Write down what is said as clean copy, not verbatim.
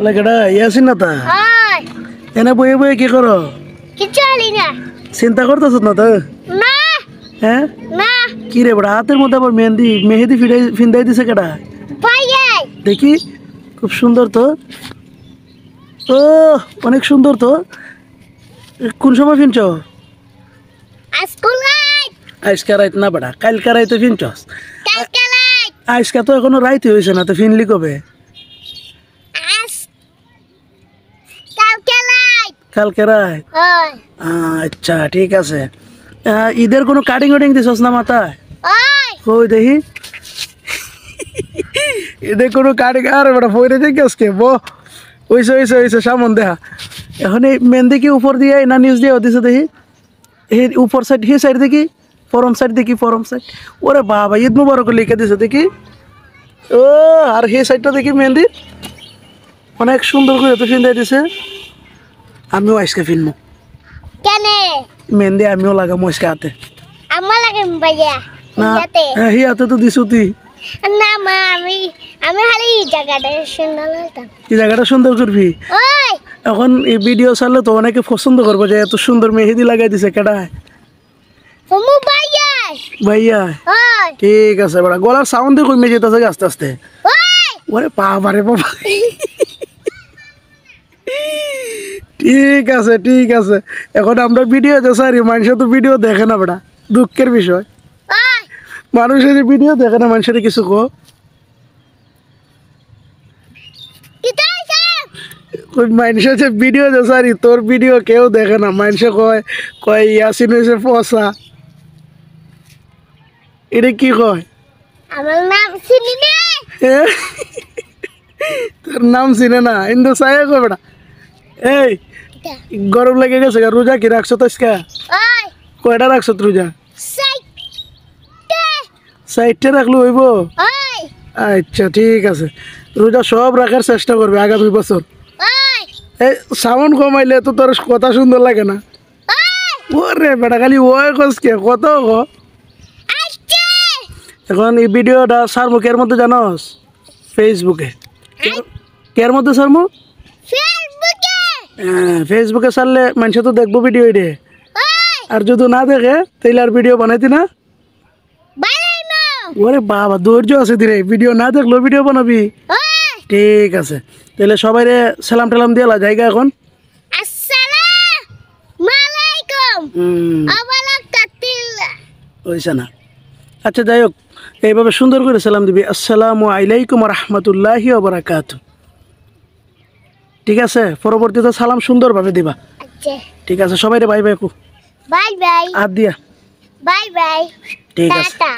লাগেডা ইয়াসিন না তা হয় এনে বয়ে বয়ে কি করো কিচ্ছু না চিন্তা করতেছ না তো না হ্যাঁ না কি রে বড় হাতের মধ্যে আবার মেহেদি ফিন্দাই দিছে কেডা পাইয়ে দেখি খুব সুন্দর তো ও অনেক সুন্দর তো কোন সময় ফিনছ স্কুল গাই আজকে রাইত না বড়া কালকে রাইতে ফিনছস কালকে লাই আজকে তো এখনো রাইতে হয়েছে না তো ফিনলি কবে আজ কালকে লাই কালকে রাত হয় আচ্ছা ঠিক আছে ঈদের কোনো কাটিং ওটিং দিছস না মাথায় হয় কই দেখি ঈদের কোনো কাটিং আরে বড় ফইরে দেখি আজকে ওইসে সামন দেখা এখন এই মেহেন্দি কি উপর দিয়ে না নিচ দিয়ে দিছে দেখি এই উপর সাইড হি সাইড দেখি ফরম সাইড ওরে বাবা ঈদ মুবারক লিখে দিছে দেখি ও আর হে সাইডটা দেখি মেহেন্দি অনেক সুন্দর করে তো ফিন্দাই দিছে আমিও আজকে ফিনবো কেনে মেহেন্দি আমিও লাগাবো আজকে হাতে আমার লাগে ভাইয়া না ইয়াতে হি হাতে তো দিছু তুই না মা আমি খালি জায়গাটা সুন্দর লাগতাম এই জায়গাটা সুন্দর করবি ওই এখন এই ভিডিও ছাড়লে তো অনেকে পছন্দ করবো যে এত সুন্দর মেহেদি লাগাই দিছে কেডা ফমু ভাইয়া ভাইয়া ওই ঠিক আছে বড়া গলার সাউন্ড দিয়ে কমে যেতেছে আস্তে আস্তে ওই ওরে বাবা রে বাবা ঠিক আছে এখন আমরা ভিডিও দেখারি মানুষের তো ভিডিও দেখে না বড়া দুঃখের বিষয় ওই মানুষের ভিডিও দেখে না মানুষের কিছু কো কিতাই মানুষের যে ভিডিও দেখারি তোর ভিডিও কেউ দেখে না মানুষে কয় ইয়াসিন হয়েছে ফসা এটা কি কয় আমার নাম চিনি না এ? তোর নাম চিনে না ইন্দু চাই কয় বেটা এই গরম লেগে গেছে গা, রোজা কি রাখছো তো আজকে ওই কয়টা রাখছো রোজা সাইটে 60টা রাখলে হইব ওই আচ্ছা ঠিক আছে রোজা সব রাখার চেষ্টা করবে আগামী বছর ওই এই সাউন্ড কমাইলে তো তোর কথা সুন্দর লাগে না ওই ওরে বেটা খালি ওই কসকে কত গো আচ্ছা এখন এই ভিডিওটা সারমু কের মধ্যে জানোস ফেসবুকে কের মধ্যে সারমু ফেসবুকে ফেসবুকে ছাড়লে মানুষ তো দেখবো ভিডিও রে ওই আর যদি না দেখে তাইলে আর ভিডিও বানাইতি না বানাইমো ওরে বাবা ধৈর্য আছে দিরে ভিডিও না দেখলো ভিডিও বানাবি ওই ঠিক আছে তাহলে সবাই সালাম টালাম দিয়ে জায়গা এখন আসসালামু আলাইকুম ওয়াবারাকাতুল্লাহ হয়েছে না আচ্ছা যাই হোক এইভাবে সুন্দর করে সালাম দিবি আসসালামু আলাইকুম রহমতুল্লাহি ওবারাকাতু ঠিক আছে পরবর্তীতে সালাম সুন্দরভাবে দিবা আচ্ছা ঠিক আছে সবাই বাই বাই বাই বাই আর দিয়া বাই বাই ঠিক আছে টাটা